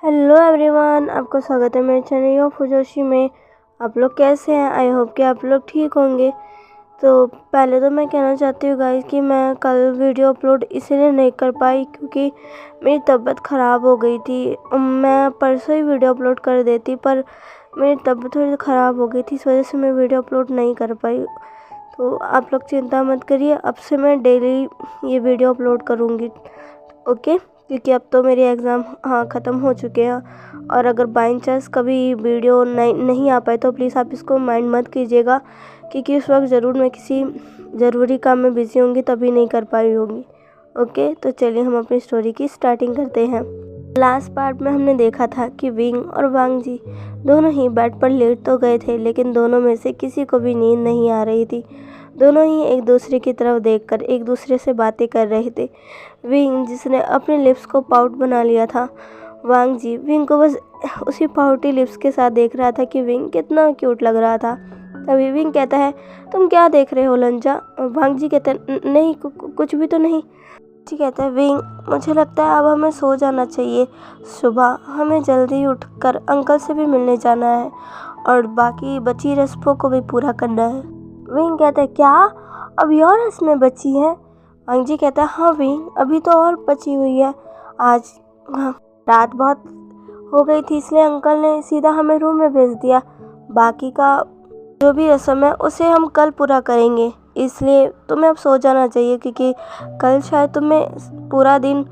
Hello everyone, आपका स्वागत है मेरे चैनल यो फुजोशी में। आप लोग कैसे हैं? आई होप कि आप लोग ठीक होंगे। तो पहले तो मैं कहना चाहती हूँ गाइस कि मैं कल वीडियो अपलोड इसीलिए नहीं कर पाई क्योंकि मेरी तबीयत ख़राब हो गई थी। मैं परसों ही वीडियो अपलोड कर देती, पर मेरी तबीयत थोड़ी ख़राब हो गई थी, इस वजह से मैं वीडियो अपलोड नहीं कर पाई। तो आप लोग चिंता मत करिए, अब से मैं डेली ये वीडियो अपलोड करूँगी, ओके? क्योंकि अब तो मेरे एग्ज़ाम ख़त्म हो चुके हैं। और अगर बाई चांस कभी वीडियो नहीं आ पाए तो प्लीज़ आप इसको माइंड मत कीजिएगा, क्योंकि उस वक्त ज़रूर मैं किसी ज़रूरी काम में बिज़ी होंगी, तभी नहीं कर पाई होगी। ओके, तो चलिए हम अपनी स्टोरी की स्टार्टिंग करते हैं। लास्ट पार्ट में हमने देखा था कि विंग और वांग जी दोनों ही बेड पर लेट तो गए थे, लेकिन दोनों में से किसी को भी नींद नहीं आ रही थी। दोनों ही एक दूसरे की तरफ देखकर एक दूसरे से बातें कर रहे थे। विंग, जिसने अपने लिप्स को पाउट बना लिया था, वांग जी विंग को बस उसी पाउटी लिप्स के साथ देख रहा था कि विंग कितना क्यूट लग रहा था। तभी विंग कहता है, तुम क्या देख रहे हो लंजा? वांग जी कहते हैं, नहीं कुछ भी तो नहीं। जी कहता है, विंग, मुझे लगता है अब हमें सो जाना चाहिए। सुबह हमें जल्दी उठकर अंकल से भी मिलने जाना है और बाकी बची रस्मों को भी पूरा करना है। विंग कहता है, क्या अभी और रस्में बची हैं? वांग जी कहता है, हाँ विंग, अभी तो और बची हुई है। आज रात बहुत हो गई थी, इसलिए अंकल ने सीधा हमें रूम में भेज दिया। बाकी का जो भी रस्म है उसे हम कल पूरा करेंगे, इसलिए तुम्हें अब सो जाना चाहिए, क्योंकि कल शायद तुम्हें पूरा दिन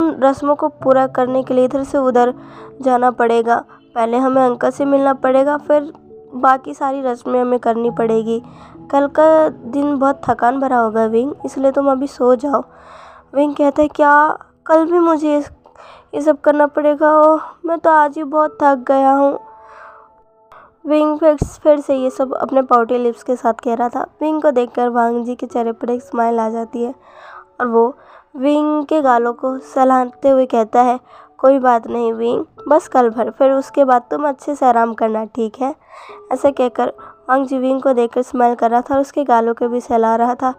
उन रस्मों को पूरा करने के लिए इधर से उधर जाना पड़ेगा। पहले हमें अंकल से मिलना पड़ेगा, फिर बाकी सारी रस्में हमें करनी पड़ेगी। कल का दिन बहुत थकान भरा होगा विंग, इसलिए तुम अभी सो जाओ। विंग कहता है, क्या कल भी मुझे ये सब करना पड़ेगा? ओह, मैं तो आज ही बहुत थक गया हूँ। विंग फिर से ये सब अपने पाउटी लिप्स के साथ कह रहा था। विंग को देखकर वांग जी के चेहरे पर एक स्माइल आ जाती है और वो विंग के गालों को सहलाते हुए कहता है, कोई बात नहीं विंग, बस कल भर, फिर उसके बाद तुम अच्छे से आराम करना, ठीक है? ऐसा कहकर वांग जी विंग को देखकर स्माइल कर रहा था और उसके गालों को भी सहला रहा था।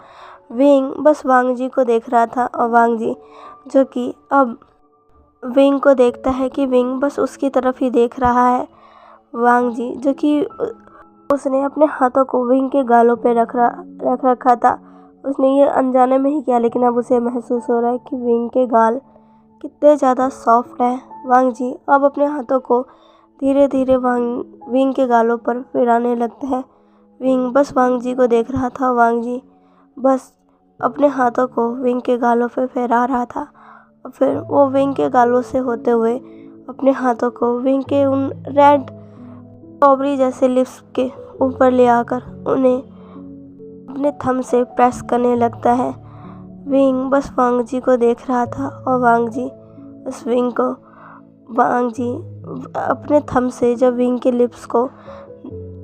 विंग बस वांग जी को देख रहा था और वांग जी, जो कि अब विंग को देखता है कि विंग बस उसकी तरफ ही देख रहा है। वांग जी, जो कि उसने अपने हाथों को विंग के गालों पे रख रखा था, उसने ये अनजाने में ही किया, लेकिन अब उसे महसूस हो रहा है कि विंग के गाल कितने ज़्यादा सॉफ्ट है। वांग जी अब अपने हाथों को धीरे धीरे विंग के गालों पर फिराने लगते हैं। विंग बस वांग जी को देख रहा था। वांग जी बस अपने हाथों को विंग के गालों पे फैला रहा था और फिर वो विंग के गालों से होते हुए अपने हाथों को विंग के उन रेड स्ट्रॉबेरी जैसे लिप्स के ऊपर ले आकर उन्हें अपने थंब से प्रेस करने लगता है। विंग बस वांग जी को देख रहा था और वांग जी अपने थंब से जब विंग के लिप्स को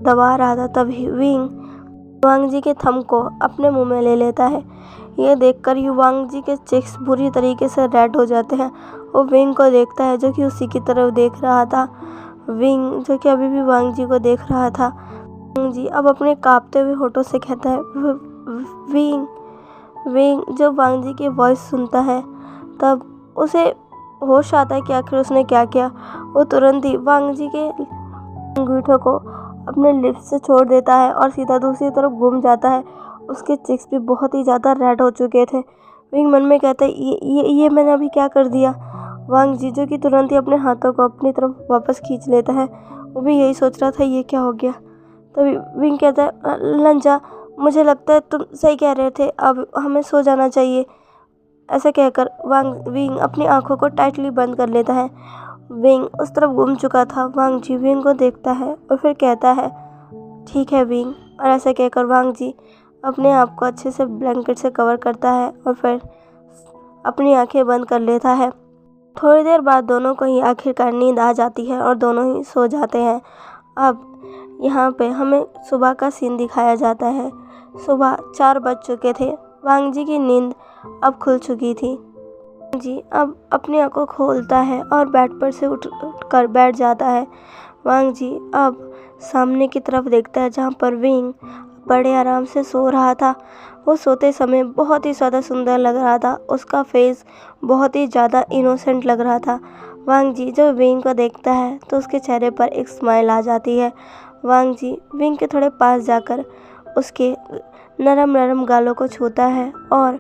दबा रहा था, तभी विंग वांग जी के थंब को अपने मुंह में ले लेता है। ये देखकर वांग जी के चेक्स बुरी तरीके से रेड हो जाते हैं। वो विंग को देखता है, जो कि उसी की तरफ देख रहा था। विंग, जो कि अभी भी वांग जी को देख रहा था, वांग जी अब अपने कांपते हुए होठों से कहता है, विंग। जब वांग जी की वॉइस सुनता है तब उसे होश आता है कि आखिर उसने क्या किया। वो तुरंत ही वांग जी के अंगूठों को अपने लिप्स से छोड़ देता है और सीधा दूसरी तरफ घूम जाता है। उसके चिक्स भी बहुत ही ज़्यादा रेड हो चुके थे। विंग मन में कहता है, ये मैंने अभी क्या कर दिया? वांग जी, जो कि तुरंत ही अपने हाथों को अपनी तरफ वापस खींच लेता है, वो भी यही सोच रहा था ये क्या हो गया। तभी विंग कहता है, लंजा, मुझे लगता है तुम सही कह रहे थे, अब हमें सो जाना चाहिए। ऐसा कहकर विंग अपनी आंखों को टाइटली बंद कर लेता है। विंग उस तरफ घूम चुका था। वांग जी विंग को देखता है और फिर कहता है, ठीक है विंग। और ऐसा कहकर वांग जी अपने आप को अच्छे से ब्लैंकेट से कवर करता है और फिर अपनी आंखें बंद कर लेता है। थोड़ी देर बाद दोनों को ही आखिरकार नींद आ जाती है और दोनों ही सो जाते हैं। अब यहाँ पे हमें सुबह का सीन दिखाया जाता है। सुबह 4 बज चुके थे। वांग जी की नींद अब खुल चुकी थी। वांग जी अब अपनी आंखों खोलता है और बेड पर से उठ कर बैठ जाता है। वांग जी अब सामने की तरफ देखता है, जहाँ पर विंग बड़े आराम से सो रहा था। वो सोते समय बहुत ही ज़्यादा सुंदर लग रहा था। उसका फेस बहुत ही ज़्यादा इनोसेंट लग रहा था। वांग जी जब विंग को देखता है तो उसके चेहरे पर एक स्माइल आ जाती है। वांग जी विंग के थोड़े पास जाकर उसके नरम नरम गालों को छूता है और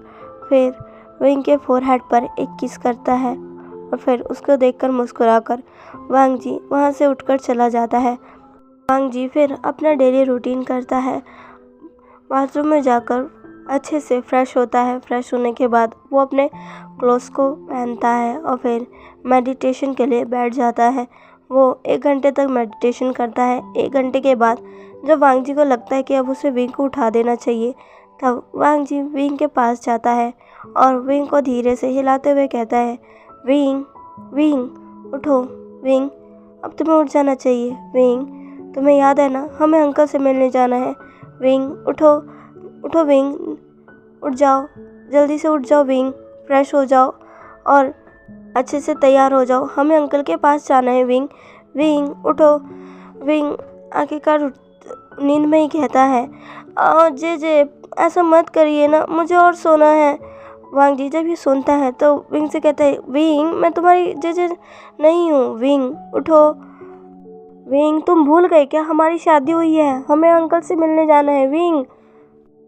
फिर विंग के फोरहेड पर एक किस करता है और फिर उसको देखकर मुस्कुराकर वांग जी वहाँ से उठकर चला जाता है। वांग जी फिर अपना डेली रूटीन करता है, बाथरूम में जाकर अच्छे से फ्रेश होता है। फ्रेश होने के बाद वो अपने क्लोथ्स को पहनता है और फिर मेडिटेशन के लिए बैठ जाता है। वो 1 घंटे तक मेडिटेशन करता है। 1 घंटे के बाद जब वांग जी को लगता है कि अब उसे विंग को उठा देना चाहिए, तब वांग जी विंग के पास जाता है और विंग को धीरे से हिलाते हुए कहता है, विंग विंग उठो, विंग अब तुम्हें उठ जाना चाहिए। विंग तुम्हें याद है ना, हमें अंकल से मिलने जाना है। विंग उठो उठो, विंग उठ जाओ, जल्दी से उठ जाओ विंग, फ्रेश हो जाओ और अच्छे से तैयार हो जाओ, हमें अंकल के पास जाना है। विंग विंग उठो। विंग आखिरकार नींद में ही कहता है, जे ऐसा मत करिए ना, मुझे और सोना है। वांग जी जब ये सुनता है तो विंग से कहता है, विंग मैं तुम्हारी जे नहीं हूँ, विंग उठो। विंग तुम भूल गए क्या, हमारी शादी हुई है, हमें अंकल से मिलने जाना है। विंग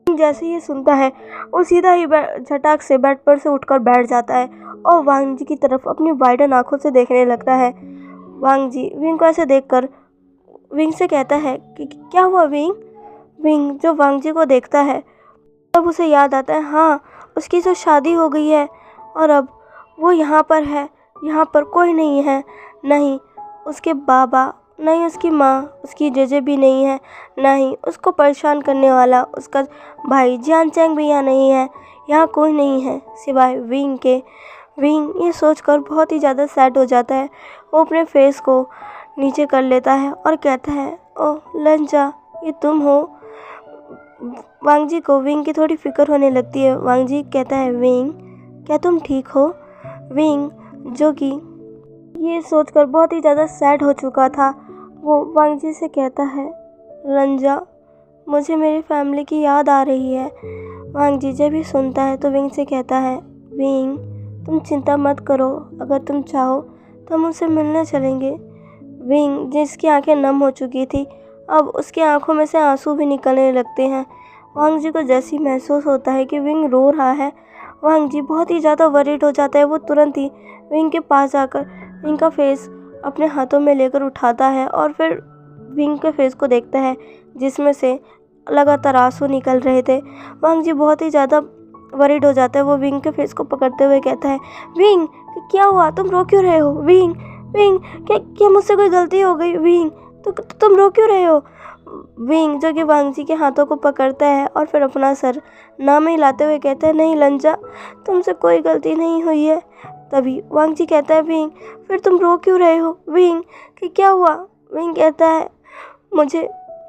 जैसे ही सुनता है वो सीधा ही झटाक से बेड पर से उठकर बैठ जाता है और वांग जी की तरफ अपनी वाइडन आंखों से देखने लगता है। वांग जी विंग को ऐसे देखकर विंग से कहता है कि क्या हुआ विंग। विंग जो वांग जी को देखता है तब उसे याद आता है, हाँ उसकी तो शादी हो गई है और अब वो यहाँ पर है। यहाँ पर कोई नहीं है, नहीं उसके बाबा, नहीं उसकी माँ, उसकी जेजे भी नहीं है, नहीं उसको परेशान करने वाला उसका भाई जियान चैंग भी यहाँ नहीं है। यहाँ कोई नहीं है सिवाय विंग के। विंग ये सोचकर बहुत ही ज़्यादा सैड हो जाता है। वो अपने फेस को नीचे कर लेता है और कहता है, ओह लंजा ये तुम हो। वांग जी को विंग की थोड़ी फिक्र होने लगती है। वांग जी कहता है, विंग क्या तुम ठीक हो। विंग जो कि ये सोचकर बहुत ही ज़्यादा सैड हो चुका था, वो वांग जी से कहता है, लंजा मुझे मेरी फैमिली की याद आ रही है। वांग जी जब भी सुनता है तो विंग से कहता है, विंग तुम चिंता मत करो, अगर तुम चाहो तो हम उनसे मिलने चलेंगे। विंग जिसकी आंखें नम हो चुकी थी, अब उसकी आंखों में से आंसू भी निकलने लगते हैं। वांग जी को जैसे ही महसूस होता है कि विंग रो रहा है, वांग जी बहुत ही ज़्यादा वरीड हो जाता है। वो तुरंत ही विंग के पास जाकर विंग का फेस अपने हाथों में लेकर उठाता है और फिर विंग के फेस को देखता है जिसमें से लगातार आंसू निकल रहे थे। वांग जी बहुत ही ज़्यादा वरीड हो जाता है। वो विंग के फेस को पकड़ते हुए कहता है, विंग क्या हुआ, तुम रो क्यों रहे हो। विंग विंग क्या मुझसे कोई गलती हो गई। विंग तो तुम रो क्यों रहे हो। विंग जो कि वांग जी के हाथों को पकड़ता है और फिर अपना सर ना में हिलाते हुए कहता है, नहीं लंजा तुमसे कोई गलती नहीं हुई है। तभी वांग जी कहता है, विंग फिर तुम रो क्यों रहे हो। विंग कि क्या हुआ। विंग कहता है,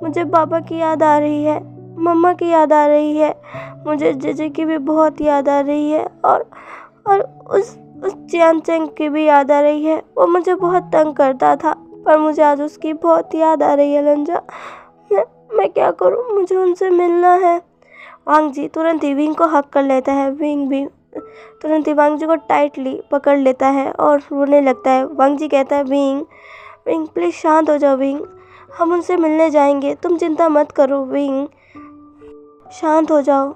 मुझे पापा की याद आ रही है, मम्मा की याद आ रही है, मुझे जेजे की भी बहुत याद आ रही है और उस जियान चैंग की भी याद आ रही है। वो मुझे बहुत तंग करता था पर मुझे आज उसकी बहुत याद आ रही है। लंजा मैं क्या करूं, मुझे उनसे मिलना है। वांग जी तुरंत ही विंग को हक कर लेता है। विंग भी तुरंत ही वांग जी को टाइटली पकड़ लेता है और रोने लगता है। वांग जी कहता है, विंग प्लीज़ शांत हो जाओ। विंग हम उनसे मिलने जाएंगे, तुम चिंता मत करो। विंग शांत हो जाओ।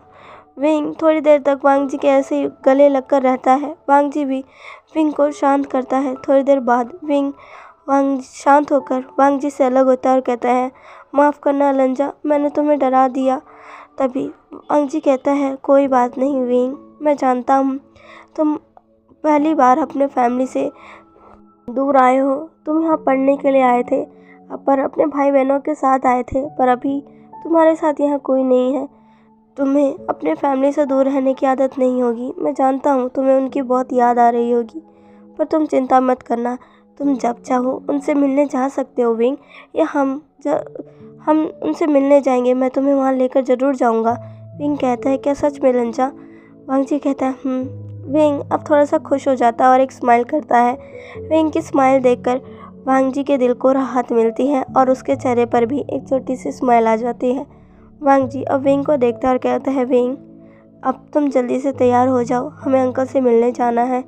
विंग थोड़ी देर तक वांग जी के ऐसे ही गले लगकर रहता है। वांग जी भी विंग को शांत करता है। थोड़ी देर बाद वांग शांत होकर वांग जी से अलग होता है और कहता है, माफ़ करना लंजा, मैंने तुम्हें डरा दिया। तभी वांग जी कहता है, कोई बात नहीं विंग, मैं जानता हूँ तुम पहली बार अपने फैमिली से दूर आए हो। तुम यहाँ पढ़ने के लिए आए थे पर अपने भाई बहनों के साथ आए थे, पर अभी तुम्हारे साथ यहाँ कोई नहीं है। तुम्हें अपने फैमिली से दूर रहने की आदत नहीं होगी। मैं जानता हूँ तुम्हें उनकी बहुत याद आ रही होगी, पर तुम चिंता मत करना, तुम जब चाहो उनसे मिलने जा सकते हो। विंग या हम उनसे मिलने जाएंगे, मैं तुम्हें वहाँ लेकर ज़रूर जाऊँगा। विंग कहता है, क्या सच में लंजा। वांग जी कहता है, विंग अब थोड़ा सा खुश हो जाता है और एक स्माइल करता है। विंग की स्माइल देखकर वांग जी के दिल को राहत मिलती है और उसके चेहरे पर भी एक छोटी सी स्माइल आ जाती है। वांग जी अब विंग को देखता है और कहता है, विंग अब तुम जल्दी से तैयार हो जाओ, हमें अंकल से मिलने जाना है।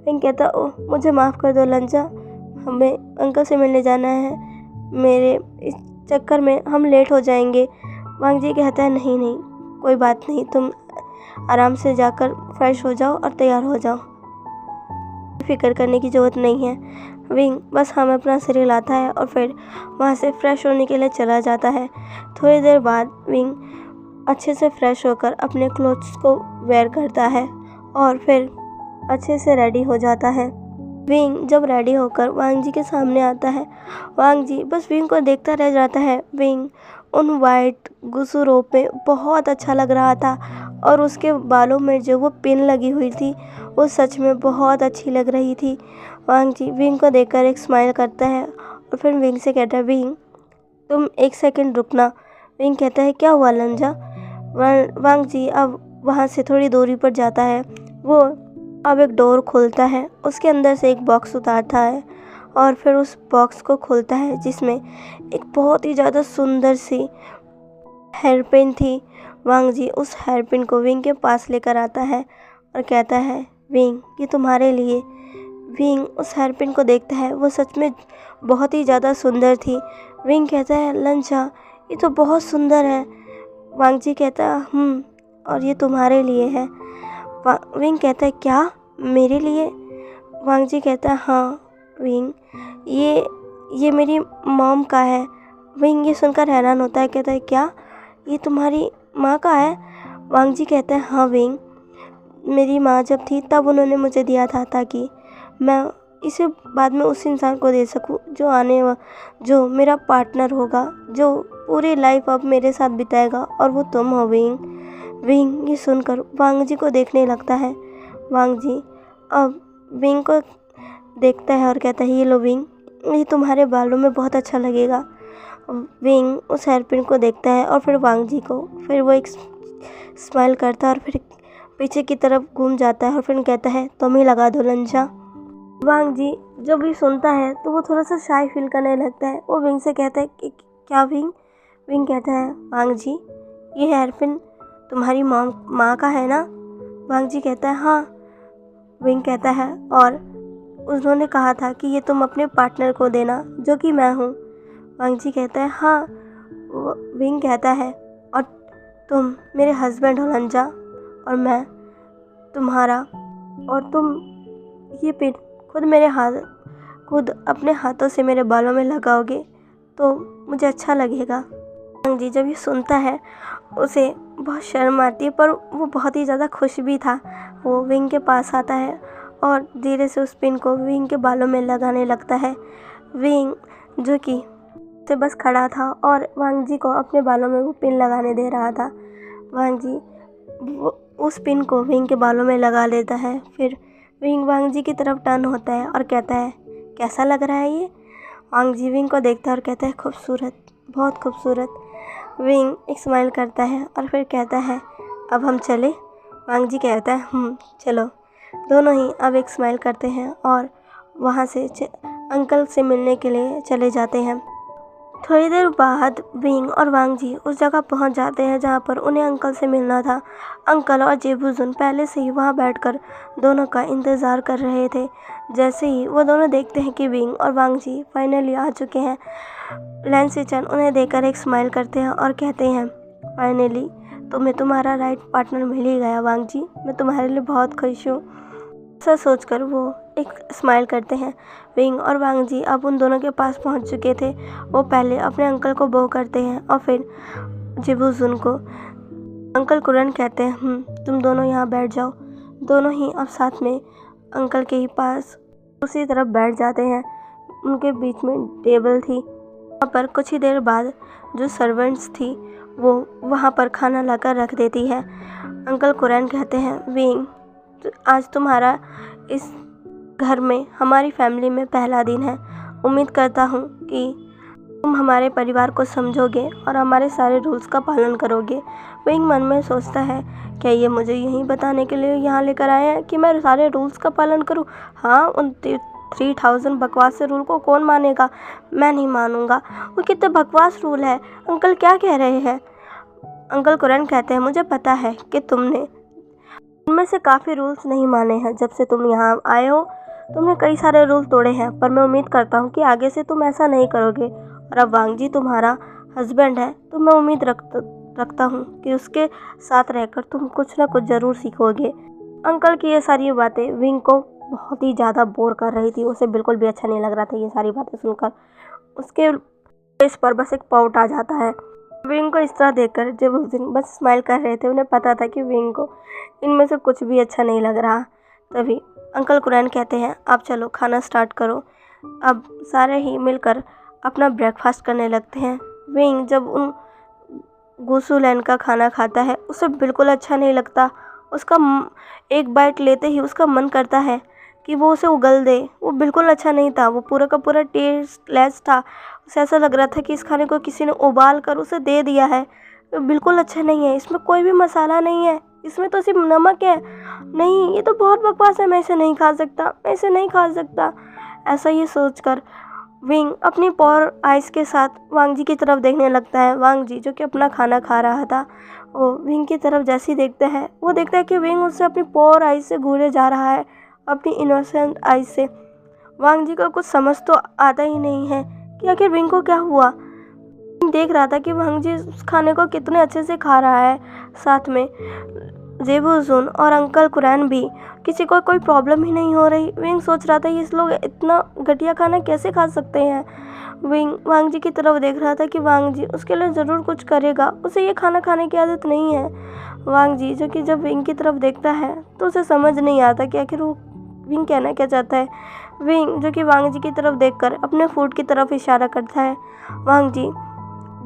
विंग कहता ओह मुझे माफ़ कर दो लंजा, हमें अंकल से मिलने जाना है, मेरे इस चक्कर में हम लेट हो जाएंगे। वांग जी कहता है नहीं नहीं कोई बात नहीं, तुम आराम से जाकर फ्रेश हो जाओ और तैयार हो जाओ, फिक्र करने की ज़रूरत नहीं है। विंग बस हमें अपना सिर हिलाता है और फिर वहाँ से फ्रेश होने के लिए चला जाता है। थोड़ी देर बाद विंग अच्छे से फ्रेश होकर अपने क्लोथ्स को वेयर करता है और फिर अच्छे से रेडी हो जाता है। विंग जब रेडी होकर वांग जी के सामने आता है, वांग जी बस विंग को देखता रह जाता है। विंग उन वाइट गुसु रोब में बहुत अच्छा लग रहा था और उसके बालों में जो वो पिन लगी हुई थी वो सच में बहुत अच्छी लग रही थी। वांग जी विंग को देखकर एक स्माइल करता है और फिर विंग से कहता है विंग तुम एक सेकंड रुकना। विंग कहता है क्या हुआ लंजा। वांग जी अब वहाँ से थोड़ी दूरी पर जाता है। वो अब एक डोर खोलता है, उसके अंदर से एक बॉक्स उतारता है और फिर उस बॉक्स को खोलता है जिसमें एक बहुत ही ज़्यादा सुंदर सी हेयर पिन थी। वांग जी उस हेयर पिन को विंग के पास लेकर आता है और कहता है विंग ये तुम्हारे लिए। विंग उस हेयर पिन को देखता है, वो सच में बहुत ही ज़्यादा सुंदर थी। विंग कहता है लंचा ये तो बहुत सुंदर है। वांग जी कहता है और ये तुम्हारे लिए है। विंग कहता है क्या मेरे लिए। वांग जी कहता है हाँ विंग ये मेरी मॉम का है। विंग ये सुनकर हैरान होता है, कहता है क्या ये तुम्हारी माँ का है। वांग जी कहता है हाँ विंग मेरी माँ जब थी तब उन्होंने मुझे दिया था ताकि मैं इसे बाद में उस इंसान को दे सकूं जो मेरा पार्टनर होगा, जो पूरी लाइफ अब मेरे साथ बिताएगा और वो तुम हो विंग। विंग ये सुनकर वांग जी को देखने लगता है। वांग जी अब विंग को देखता है और कहता है ये लो विंग ये तुम्हारे बालों में बहुत अच्छा लगेगा। विंग उस हेयर पिन को देखता है और फिर वांग जी को, फिर वो एक स्माइल करता है और फिर पीछे की तरफ घूम जाता है और फिर कहता है तुम ही लगा दो लंजा। वांग जी जब भी सुनता है तो वो थोड़ा सा शाय फील करने लगता है। वो विंग से कहता है कि क्या विंग। विंग कहता है वांग जी ये हेयर पिन तुम्हारी माँ का है ना। वांग जी कहता है हाँ। विंग कहता है और उन्होंने कहा था कि ये तुम अपने पार्टनर को देना जो कि मैं हूँ। वांग जी कहता है हाँ। विंग कहता है और तुम मेरे हस्बैंड हो लंजा और मैं तुम्हारा, और तुम ये पिन खुद अपने हाथों से मेरे बालों में लगाओगे तो मुझे अच्छा लगेगा। वांग जी जब ये सुनता है उसे बहुत शर्म आती है पर वो बहुत ही ज़्यादा खुश भी था। वो विंग के पास आता है और धीरे से उस पिन को विंग के बालों में लगाने लगता है। विंग जो कि से बस खड़ा था और वांग जी को अपने बालों में वो पिन लगाने दे रहा था। वांग जी उस पिन को विंग के बालों में लगा लेता है। फिर विंग वांग जी की तरफ टर्न होता है और कहता है कैसा लग रहा है ये। वांग जी विंग को देखता है और कहता है खूबसूरत, बहुत खूबसूरत। विंग एक स्माइल करता है और फिर कहता है अब हम चले। वांग जी कहता है चलो। दोनों ही अब एक स्माइल करते हैं और वहाँ से अंकल से मिलने के लिए चले जाते हैं। थोड़ी देर बाद विंग और वांग जी उस जगह पहुंच जाते हैं जहां पर उन्हें अंकल से मिलना था। अंकल और जेबुजुन पहले से ही वहां बैठकर दोनों का इंतज़ार कर रहे थे। जैसे ही वो दोनों देखते हैं कि विंग और वांग जी फाइनली आ चुके हैं, लैन सिचन उन्हें देखकर एक स्माइल करते हैं और कहते हैं फाइनली तुम्हें तुम्हारा राइट पार्टनर मिल ही गया वांग जी, मैं तुम्हारे लिए बहुत खुश हूँ। ऐसा सोचकर वो एक स्माइल करते हैं। विंग और वांग जी अब उन दोनों के पास पहुंच चुके थे। वो पहले अपने अंकल को बो करते हैं और फिर जिबुजुन को। अंकल कुरन कहते हैं तुम दोनों यहाँ बैठ जाओ। दोनों ही अब साथ में अंकल के ही पास उसी तरफ बैठ जाते हैं। उनके बीच में टेबल थी। वहाँ पर कुछ ही देर बाद जो सर्वेंट्स थी वो वहाँ पर खाना लाकर रख देती है। अंकल कुरन कहते हैं विंग आज तुम्हारा इस घर में हमारी फैमिली में पहला दिन है। उम्मीद करता हूँ कि तुम हमारे परिवार को समझोगे और हमारे सारे रूल्स का पालन करोगे। विंग मन में सोचता है क्या ये मुझे यही बताने के लिए यहाँ लेकर आए हैं कि मैं सारे रूल्स का पालन करूँ। हाँ उन 3000 बकवास रूल को कौन मानेगा, मैं नहीं मानूंगा। वो कितने बकवास रूल है। अंकल क्या कह रहे हैं। अंकल कुरन कहते हैं मुझे पता है कि तुमने उनमें से काफ़ी रूल्स नहीं माने हैं। जब से तुम यहाँ आए हो तुमने कई सारे रूल तोड़े हैं, पर मैं उम्मीद करता हूँ कि आगे से तुम ऐसा नहीं करोगे। और अब वांग जी तुम्हारा हस्बैंड है तो मैं उम्मीद रखता हूँ कि उसके साथ रहकर तुम कुछ ना कुछ ज़रूर सीखोगे। अंकल की ये सारी बातें विंग को बहुत ही ज़्यादा बोर कर रही थी। उसे बिल्कुल भी अच्छा नहीं लग रहा था ये सारी बातें सुनकर। उसके फेस पर बस एक पाउट आ जाता है। विंग को इस तरह देखकर जब उस दिन बस स्माइल कर रहे थे, उन्हें पता था कि विंग को इनमें से कुछ भी अच्छा नहीं लग रहा। तभी अंकल कुरैन कहते हैं, आप चलो खाना स्टार्ट करो। अब सारे ही मिलकर अपना ब्रेकफास्ट करने लगते हैं। विंग जब उन गुसू लैन का खाना खाता है उसे बिल्कुल अच्छा नहीं लगता। उसका एक बाइट लेते ही उसका मन करता है कि वो उसे उगल दे। वो बिल्कुल अच्छा नहीं था, वो पूरा का पूरा टेस्टलेस था। उसे ऐसा लग रहा था कि इस खाने को किसी ने उबाल कर उसे दे दिया है। वो बिल्कुल अच्छा नहीं है, इसमें कोई भी मसाला नहीं है, इसमें तो सिर्फ नमक है। नहीं, ये तो बहुत बकवास है, मैं इसे नहीं खा सकता, मैं इसे नहीं खा सकता। ऐसा ये सोचकर विंग अपनी पॉर आइज़ के साथ वांग जी की तरफ देखने लगता है। वांग जी जो कि अपना खाना खा रहा था, वो विंग की तरफ जैसे ही देखता है, वो देखता है कि विंग उससे अपनी पॉर आइज़ से घूरे जा रहा है, अपनी इनोसेंट आइज़ से। वांग जी को कुछ समझ तो आता ही नहीं है कि आखिर विंग को क्या हुआ। देख रहा था कि वांग जी उस खाने को कितने अच्छे से खा रहा है, साथ में जेबूजुन और अंकल कुरैन भी, किसी को कोई प्रॉब्लम ही नहीं हो रही। विंग सोच रहा था ये लोग इतना घटिया खाना कैसे खा सकते हैं। विंग वांग जी की तरफ देख रहा था कि वांग जी उसके लिए ज़रूर कुछ करेगा, उसे ये खाना खाने की आदत नहीं है। वांग जी जो कि जब विंग की तरफ देखता है तो उसे समझ नहीं आता कि आखिर वो विंग कहना क्या चाहता है। विंग जो कि वांग जी की तरफ देखकर अपने फूड की तरफ इशारा करता है। वांग जी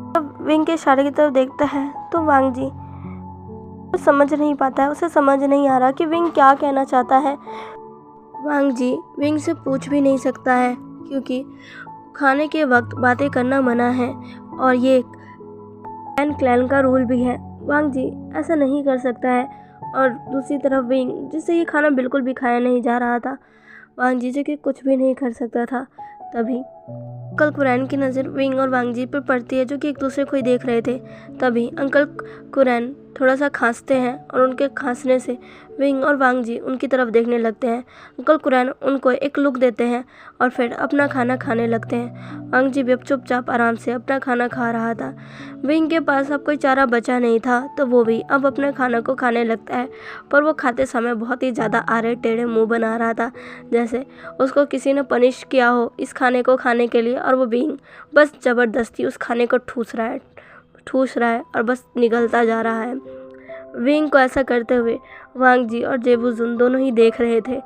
जब विंग के इशारे की तरफ देखता है तो वांग जी समझ नहीं पाता है, उसे समझ नहीं आ रहा कि विंग क्या कहना चाहता है। वांग जी विंग से पूछ भी नहीं सकता है क्योंकि खाने के वक्त बातें करना मना है और ये क्लैन का रूल भी है। वांग जी ऐसा नहीं कर सकता है। और दूसरी तरफ विंग जिससे ये खाना बिल्कुल भी खाया नहीं जा रहा था, वांग जी जो कि कुछ भी नहीं कर सकता था। तभी अंकल कुरैन की नज़र विंग और वांग जी पर पड़ती है जो कि एक दूसरे को ही देख रहे थे। तभी अंकल कुरैन थोड़ा सा खांसते हैं और उनके खांसने से विंग और वांग जी उनकी तरफ देखने लगते हैं। अंकल कुरैन उनको एक लुक देते हैं और फिर अपना खाना खाने लगते हैं। वांग जी भी अब चुपचाप आराम से अपना खाना खा रहा था। विंग के पास अब कोई चारा बचा नहीं था तो वो भी अब अपने खाना को खाने लगता है, पर वो खाते समय बहुत ही ज़्यादा आड़े टेढ़े मुँह बना रहा था, जैसे उसको किसी ने पनिश किया हो इस खाने को खाने के लिए। और वो विंग बस ज़बरदस्ती उस खाने को ठूस रहा है और बस निगलता जा रहा है। विंग को ऐसा करते हुए वांग जी और जेबूजुन दोनों ही देख रहे थे।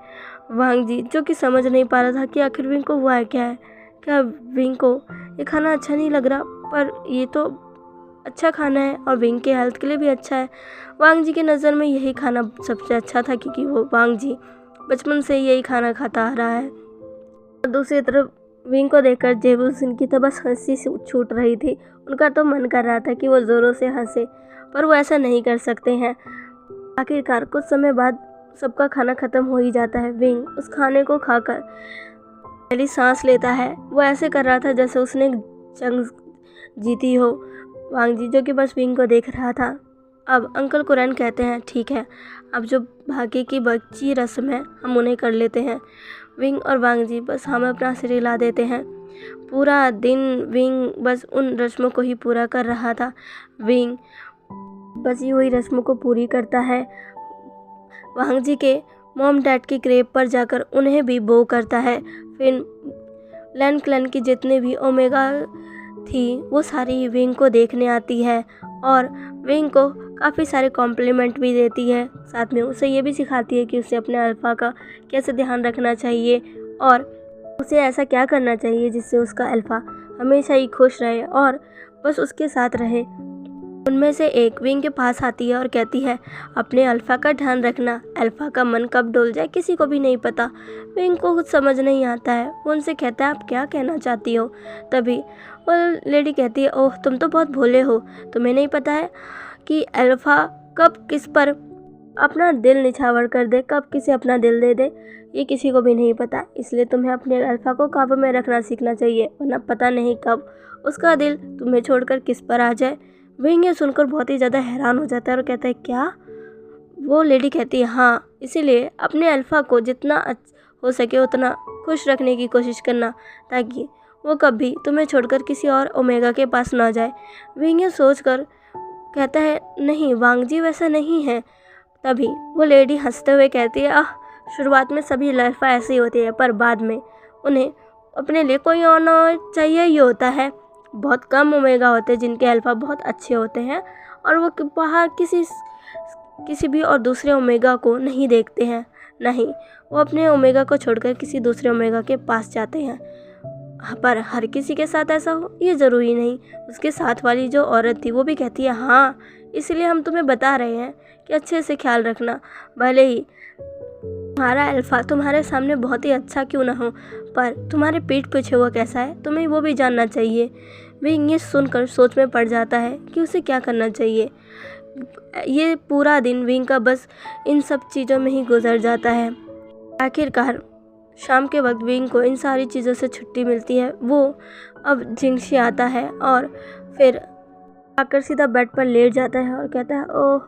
वांग जी जो कि समझ नहीं पा रहा था कि आखिर विंग को हुआ है क्या है। क्या विंग को ये खाना अच्छा नहीं लग रहा, पर ये तो अच्छा खाना है और विंग के हेल्थ के लिए भी अच्छा है। वांग जी की नज़र में यही खाना सबसे अच्छा था क्योंकि वो वांग जी बचपन से यही खाना खाता आ रहा है। दूसरी तरफ विंग को देखकर जेबूजुन की तो बस हंसी छूट रही थी। उनका तो मन कर रहा था कि वो ज़ोरों से हंसे, पर वो ऐसा नहीं कर सकते हैं। आखिरकार कुछ समय बाद सबका खाना ख़त्म हो ही जाता है। विंग उस खाने को खाकर पहली सांस लेता है। वो ऐसे कर रहा था जैसे उसने जंग जीती हो। वांग जी जो कि बस विंग को देख रहा था। अब अंकल कुरैन कहते हैं, ठीक है, अब जो बाकी की बची रस्म है हम उन्हें कर लेते हैं। विंग और वांग जी बस हमें अपना सिर हिला देते हैं। पूरा दिन विंग बस उन रस्मों को ही पूरा कर रहा था। विंग बची हुई रस्मों को पूरी करता है। वांग जी के मॉम डैड की ग्रेव पर जाकर उन्हें भी बो करता है। फिर लैन क्लैन की जितने भी ओमेगा थी वो सारी विंग को देखने आती है और विंग को काफ़ी सारे कॉम्प्लीमेंट भी देती है। साथ में उसे ये भी सिखाती है कि उसे अपने अल्फ़ा का कैसे ध्यान रखना चाहिए और उसे ऐसा क्या करना चाहिए जिससे उसका अल्फ़ा हमेशा ही खुश रहे और बस उसके साथ रहे। उनमें से एक विंग के पास आती है और कहती है, अपने अल्फ़ा का ध्यान रखना, अल्फ़ा का मन कब डोल जाए किसी को भी नहीं पता। विंग को कुछ समझ नहीं आता है। वो उनसे कहता है, आप क्या कहना चाहती हो। तभी वो लेडी कहती है, ओह तुम तो बहुत भोले हो, तुम्हें नहीं पता है कि अल्फ़ा कब किस पर अपना दिल निछावर कर दे, कब किसे अपना दिल दे दे, ये किसी को भी नहीं पता। इसलिए तुम्हें अपने अल्फ़ा को काबू में रखना सीखना चाहिए, वरना पता नहीं कब उसका दिल तुम्हें छोड़कर किस पर आ जाए। विंग ये सुनकर बहुत ही ज़्यादा हैरान हो जाता है और कहता है, क्या वो लेडी कहती है हाँ, इसीलिए अपने अल्फ़ा को जितना हो सके उतना खुश रखने की कोशिश करना, ताकि वो कभी तुम्हें छोड़कर किसी और ओमेगा के पास ना जाए। विंग ये सोचकर कहता है नहीं वांग जी, वैसा नहीं है। तभी वो लेडी हंसते हुए कहती है आह, शुरुआत में सभी अल्फ़ा ऐसे ही होते हैं, पर बाद में उन्हें अपने लिए कोई और ना चाहिए ही होता है। बहुत कम ओमेगा होते हैं जिनके अल्फ़ा बहुत अच्छे होते हैं, और वो बाहर किसी भी और दूसरे ओमेगा को नहीं देखते हैं, नहीं वो अपने ओमेगा को छोड़कर किसी दूसरे ओमेगा के पास जाते हैं। पर हर किसी के साथ ऐसा हो ये ज़रूरी नहीं। उसके साथ वाली जो औरत थी वो भी कहती है हाँ, इसलिए हम तुम्हें बता रहे हैं कि अच्छे से ख्याल रखना, भले ही तुम्हारा अल्फ़ा तुम्हारे सामने बहुत ही अच्छा क्यों ना हो, पर तुम्हारे पीठ पीछे वो कैसा है तुम्हें वो भी जानना चाहिए। विंग ये सुनकर सोच में पड़ जाता है कि उसे क्या करना चाहिए। ये पूरा दिन विंग का बस इन सब चीज़ों में ही गुजर जाता है। आखिरकार शाम के वक्त विंग को इन सारी चीज़ों से छुट्टी मिलती है। वो अब जिंगशी आता है और फिर आकर सीधा बेड पर लेट जाता है और कहता है ओह,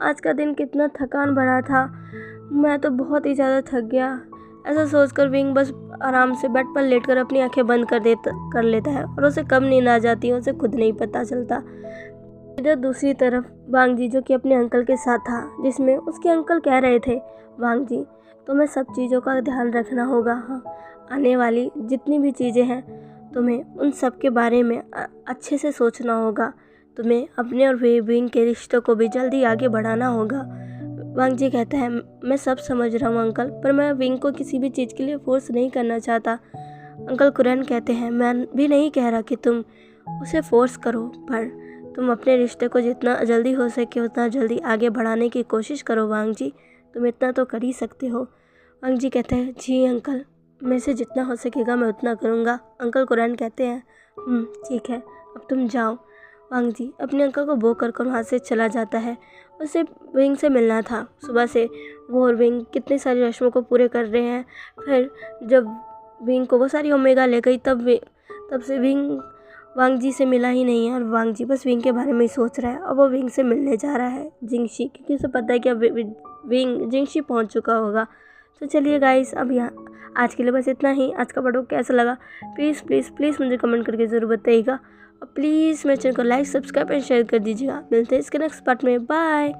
आज का दिन कितना थकान भरा था, मैं तो बहुत ही ज़्यादा थक गया। ऐसा सोचकर विंग बस आराम से बेड पर लेटकर अपनी आंखें बंद कर लेता है और उसे कब नींद आ जाती है उसे खुद नहीं पता चलता। इधर दूसरी तरफ वांग जी जो कि अपने अंकल के साथ था, जिसमें उसके अंकल कह रहे थे वांग जी तुम्हें सब चीज़ों का ध्यान रखना होगा। हाँ, आने वाली जितनी भी चीज़ें हैं तुम्हें उन सब के बारे में अच्छे से सोचना होगा। तुम्हें अपने और विंग के रिश्तों को भी जल्दी आगे बढ़ाना होगा। वांग जी कहता है मैं सब समझ रहा हूँ अंकल, पर मैं विंग को किसी भी चीज़ के लिए फोर्स नहीं करना चाहता। अंकल कुरैन कहते हैं मैं भी नहीं कह रहा कि तुम उसे फोर्स करो, पर तुम अपने रिश्ते को जितना जल्दी हो सके उतना जल्दी आगे बढ़ाने की कोशिश करो वांग जी, तुम इतना तो कर ही सकते हो। वांग जी कहते हैं जी अंकल, मेरे से जितना हो सकेगा मैं उतना करूँगा। अंकल कुरैन कहते हैं ठीक है, अब तुम जाओ। वांग जी अपने अंकल को बो कर वहाँ से चला जाता है। उसे विंग से मिलना था। सुबह से वो और विंग कितनी सारी रस्मों को पूरे कर रहे हैं। फिर जब विंग को वो सारी ओमेगा ले गई तब से विंग वांग जी से मिला ही नहीं है, और वांग जी बस विंग के बारे में ही सोच रहा है। और वो विंग से मिलने जा रहा है जिंगशी, क्योंकि उसे पता है कि अब विंग जिंगशी पहुंच चुका होगा। तो चलिए गाइस, अब यहाँ आज के लिए बस इतना ही। आज का वीडियो कैसा लगा प्लीज़ प्लीज़ प्लीज़ मुझे कमेंट करके ज़रूर बताइएगा, और प्लीज़ मेरे चैनल को लाइक सब्सक्राइब एंड शेयर कर दीजिएगा। मिलते हैं इसके नेक्स्ट पार्ट में, बाय।